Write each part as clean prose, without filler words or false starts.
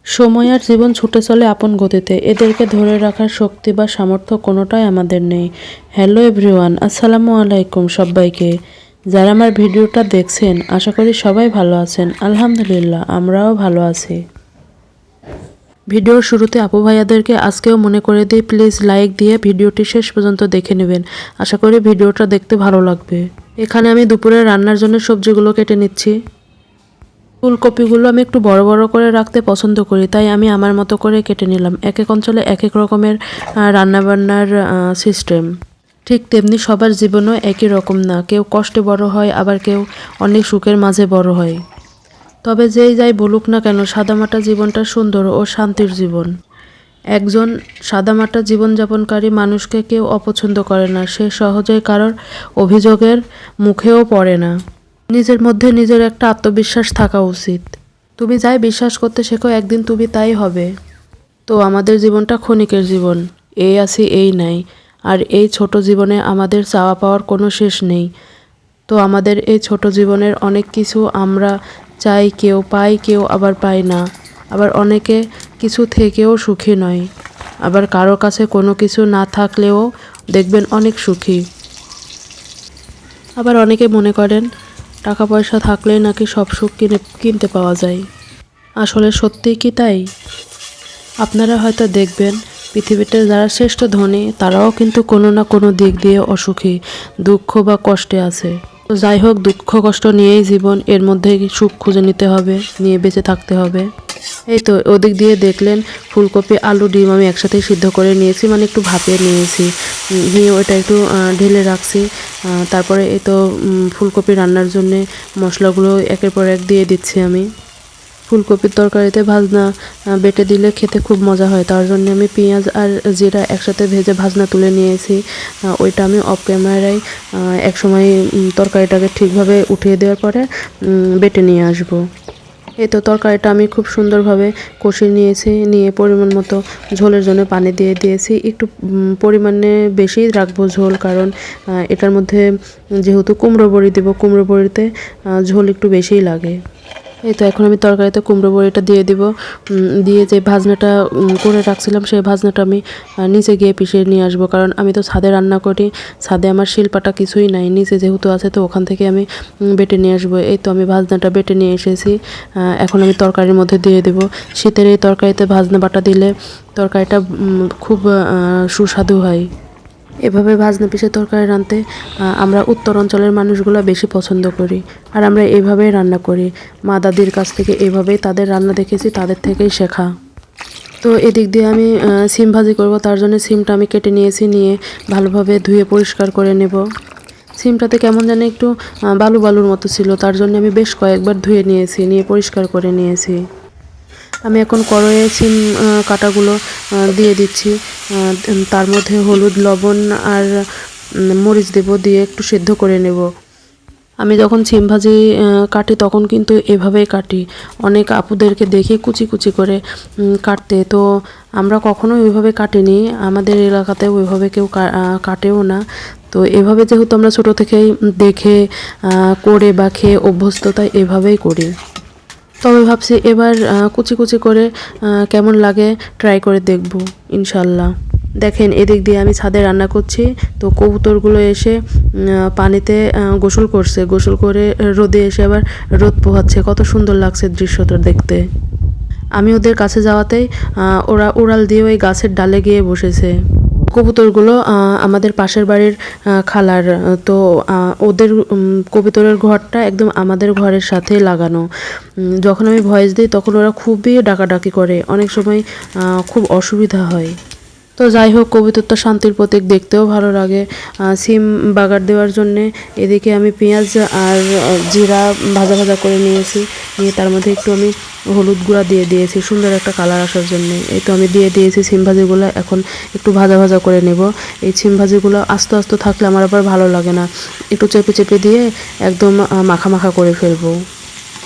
সময় আর জীবন ছুটে চলে আপন গতিতে। এদেরকে ধরে রাখার শক্তি বা সামর্থ্য কোনোটাই আমাদের নেই। হ্যালো এভরিওয়ান, আসসালামু আলাইকুম সবাইকে। যারা আমার ভিডিওটা দেখছেন আশা করি সবাই ভালো আছেন। আলহামদুলিল্লাহ আমরাও ভালো আছি। ভিডিওর শুরুতে আপু ভাইয়াদেরকে আজকেও মনে করে দিই, প্লিজ লাইক দিয়ে ভিডিওটি শেষ পর্যন্ত দেখে নেবেন। আশা করি ভিডিওটা দেখতে ভালো লাগবে। এখানে আমি দুপুরে রান্নার জন্য সবজিগুলো কেটে নিচ্ছি। ফুলকপিগুলো আমি একটু বড় বড় করে রাখতে পছন্দ করি, তাই আমি আমার মতো করে কেটে নিলাম। এক এক অঞ্চলে এক এক রকমের রান্নাবান্নার সিস্টেম। ঠিক তেমনি সবার জীবনও একই রকম না, কেউ কষ্টে বড় হয়, আবার কেউ অনেক সুখের মাঝে বড় হয়। তবে যেই যাই বলুক না কেন, সাদামাটা জীবনটা সুন্দর ও শান্তির জীবন। একজন সাদামাটা জীবনযাপনকারী মানুষকে কেউ অপছন্দ করে না, সে সহজেই কারোর অভিযোগের মুখেও পড়ে না। নিজের মধ্যে নিজের একটা আত্মবিশ্বাস থাকা উচিত। তুমি যাই বিশ্বাস করতে শেখো, একদিন তুমি তাই হবে। তো আমাদের জীবনটা ক্ষণিকের জীবন, এই আছি এই নাই। আর এই ছোট জীবনে আমাদের চাওয়া পাওয়ার কোনো শেষ নেই। তো আমাদের এই ছোট জীবনের অনেক কিছু আমরা চাই, কেউ পাই, কেউ আবার পাই না। আবার অনেকে কিছু থেকেও সুখী নয়। আবার কারো কাছে কোনো কিছু না থাকলেও দেখবেন অনেক সুখী। আবার অনেকে মনে করেন টাকা পয়সা থাকলেই নাকি সব সুখ কিনতে পাওয়া যায়। আসলে সত্যিই কি তাই? আপনারা হয়তো দেখবেন পৃথিবীতে যারা শ্রেষ্ঠ ধনী তারাও কিন্তু কোনো না কোনো দিক দিয়ে অসুখী, দুঃখ বা কষ্টে আছে। তো যাই হোক, দুঃখ কষ্ট নিয়েই জীবন, এর মধ্যে সুখ খুঁজে নিতে হবে, নিয়ে বেঁচে থাকতে হবে। এই তো ওদিক দিয়ে দেখলেন ফুলকপি আলু ডিম আমি একসাথে সিদ্ধ করে নিয়েছি, মানে একটু ভাপিয়ে নিয়েছি। নিয়ে ওটা একটু ঢেলে রাখছি। তারপরে এই তো ফুলকপি রান্নার জন্যে মশলাগুলো একের পর এক দিয়ে দিচ্ছি আমি। ফুলকপির তরকারিতে ভাজনা বেটে দিলে খেতে খুব মজা হয়, তার জন্য আমি পেঁয়াজ আর জিরা একসাথে ভেজে ভাজনা তুলে নিয়েছি। ওইটা আমি অফ ক্যামেরায় একসময় তরকারিটাকে ঠিকভাবে উঠিয়ে দেওয়ার পরে বেটে নিয়ে আসবো। এই তো তরকারিটা আমি খুব সুন্দরভাবে কষিয়ে নিয়েছি, নিয়ে পরিমাণ মতো ঝোলের জন্য পানি দিয়ে দিয়েছি। একটু পরিমাণে বেশি রাখবো ঝোল, কারণ এটার মধ্যে যেহেতু কুমড়ো বড়ি দেবো, কুমড়ো বড়িতে ঝোল একটু বেশিই লাগে। এই তো এখন আমি তরকারিতে কুমড়ো বড়িটা দিয়ে দিব। দিয়ে যে ভাজনাটা করে রাখছিলাম সেই ভাজনাটা আমি নিচে গিয়ে পিষে নিয়ে আসবো, কারণ আমি তো ছাদে রান্না করি, ছাদে আমার শিলপাটা কিছুই নাই, নিচে যেহেতু আছে তো ওখান থেকে আমি বেটে নিয়ে আসবো। এই তো আমি ভাজনাটা বেটে নিয়ে এসেছি, এখন আমি তরকারির মধ্যে দিয়ে দেব। শীতের এই তরকারিতে ভাজনা বাটা দিলে তরকারিটা খুব সুস্বাদু হয়। এভাবে ভাজনা পিষে তরকারি রাঁধতে আমরা উত্তর অঞ্চলের মানুষগুলো বেশি পছন্দ করি, আর আমরা এইভাবেই রান্না করি। মা দাদির কাছ থেকে এভাবেই তাদের রান্না দেখেছি, তাদের থেকেই শেখা। তো এদিক দিয়ে আমি সিম ভাজি করব, তার জন্য সিমটা আমি কেটে নিয়েছি, নিয়ে ভালোভাবে ধুয়ে পরিষ্কার করে নেব। সিমটাতে কেমন যেন একটু বালু বালুর মতো ছিল, তার জন্য আমি বেশ কয়েকবার ধুয়ে নিয়েছি, নিয়ে পরিষ্কার করে নিয়েছি। আমি এখন কড়াইয়ে সিম কাটাগুলো দিয়ে দিচ্ছি। তার মধ্যে হলুদ, লবণ আর মরিচ দেব, দিয়ে একটু সেদ্ধ করে নেব। আমি যখন সিম ভাজি কাটি তখন কিন্তু এভাবেই কাটি। অনেক আপুদেরকে দেখি কুচি কুচি করে কাটতে, তো আমরা কখনোই ওইভাবে কাটিনি, আমাদের এলাকাতে ওইভাবে কেউ কাটেও না। তো এভাবে যেহেতু আমরা ছোটো থেকেই দেখে করে বা খেয়ে অভ্যস্ত, তাই এভাবেই করি। তবে ভাবছি এবার কুচি কুচি করে কেমন লাগে ট্রাই করে দেখব ইনশাল্লাহ। দেখেন এদিক দিয়ে আমি ছাদে রান্না করছি, তো কবুতরগুলো এসে পানিতে গোসল করছে, গোসল করে রোদে এসে আবার রোদ পোহাচ্ছে, কত সুন্দর লাগছে দৃশ্যটা দেখতে। আমি ওদের কাছে যাওয়াতেই ওরা উড়াল দিয়ে ওই গাছের ডালে গিয়ে বসেছে। কবুতরগুলো আমাদের পাশের বাড়ির খালার, তো ওদের কবুতরের ঘরটা একদম আমাদের ঘরের সাথেই লাগানো। যখন আমি ভয়েস দিই তখন ওরা খুবই ডাকাডাকি করে, অনেক সময় খুব অসুবিধা হয়। তো যাই হোক, কবুতর তো শান্তির প্রতীক, দেখতেও ভালো লাগে। সিম বাগার দেওয়ার জন্যে এদিকে আমি পেঁয়াজ আর জিরা ভাজা ভাজা করে নিয়েছি, নিয়ে তার মধ্যে একটু আমি হলুদ গুঁড়া দিয়ে দিয়েছি সুন্দর একটা কালার আসার জন্য। এই তো আমি দিয়ে দিয়েছি সিম ভাজিগুলো, এখন একটু ভাজা ভাজা করে নেব। এই সিম ভাজিগুলো আস্তে আস্তে থাকলে আমার আবার ভালো লাগে না, একটু চেপে চেপে দিয়ে একদম মাখা মাখা করে ফেলবো।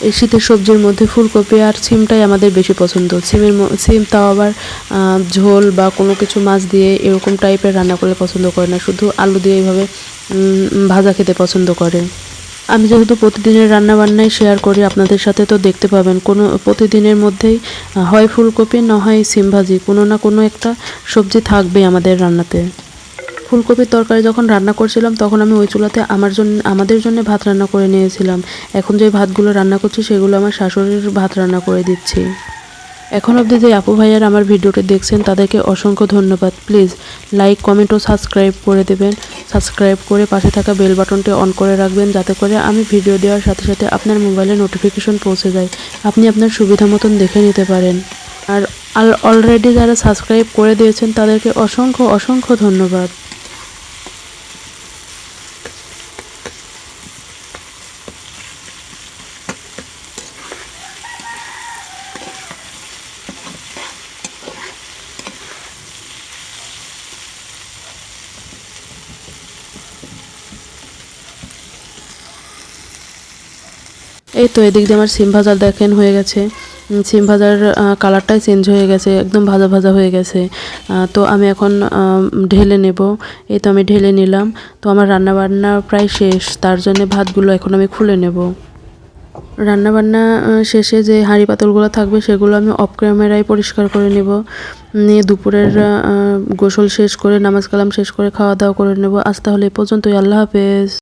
এই শীতের সবজির মধ্যে ফুলকপি আর সিমটাই আমাদের বেশি পছন্দ। সিম তাও আবার ঝোল বা কোনো কিছু মাছ দিয়ে এরকম টাইপের রান্না করলে পছন্দ করে না, শুধু আলু দিয়ে এইভাবে ভাজা খেতে পছন্দ করে। আমি যেহেতু প্রতিদিনের রান্নাবান্নাই শেয়ার করি আপনাদের সাথে, তো দেখতে পাবেন কোনো প্রতিদিনের মধ্যেই হয় ফুলকপি না হয় সিম ভাজি, কোনো না কোনো একটা সবজি থাকবেই আমাদের রান্নাতে। ফুলকপির তরকারি যখন রান্না করছিলাম তখন আমি ওই চুলাতে আমাদের জন্য ভাত রান্না করে নিয়েছিলাম। এখন যে ভাতগুলো রান্না করছি সেগুলো আমার শাশুড়ির ভাত রান্না করে দিচ্ছি। এখন অবধি যে আপু ভাইয়ার আমার ভিডিওটি দেখছেন তাদেরকে অসংখ্য ধন্যবাদ। প্লিজ লাইক, কমেন্ট ও সাবস্ক্রাইব করে দেবেন। সাবস্ক্রাইব করে পাশে থাকা বেল বাটনটি অন করে রাখবেন, যাতে করে আমি ভিডিও দেওয়ার সাথে সাথে আপনার মোবাইলে নোটিফিকেশন পৌঁছে যায়, আপনি আপনার সুবিধা মতন দেখে নিতে পারেন। আর অলরেডি যারা সাবস্ক্রাইব করে দিয়েছেন তাদেরকে অসংখ্য অসংখ্য ধন্যবাদ। এই তো এদিক দিয়ে আমার সিম ভাজা দেখেন হয়ে গেছে। সিম ভাজার কালারটাই চেঞ্জ হয়ে গেছে, একদম ভাজা ভাজা হয়ে গেছে। তো আমি এখন ঢেলে নেব। এই তো আমি ঢেলে নিলাম। তো আমার রান্নাবান্না প্রায় শেষ, তার জন্য ভাতগুলো এখন আমি খুলে নেব। রান্নাবান্না শেষে যে হাঁড়ি পাতিলগুলো থাকবে সেগুলো আমি অফ ক্যামেরায় পরিষ্কার করে নেব। নিয়ে দুপুরের গোসল শেষ করে নামাজ কালাম শেষ করে খাওয়া দাওয়া করে নেব। আজ তাহলে এই পর্যন্তই। আল্লাহ হাফেজ।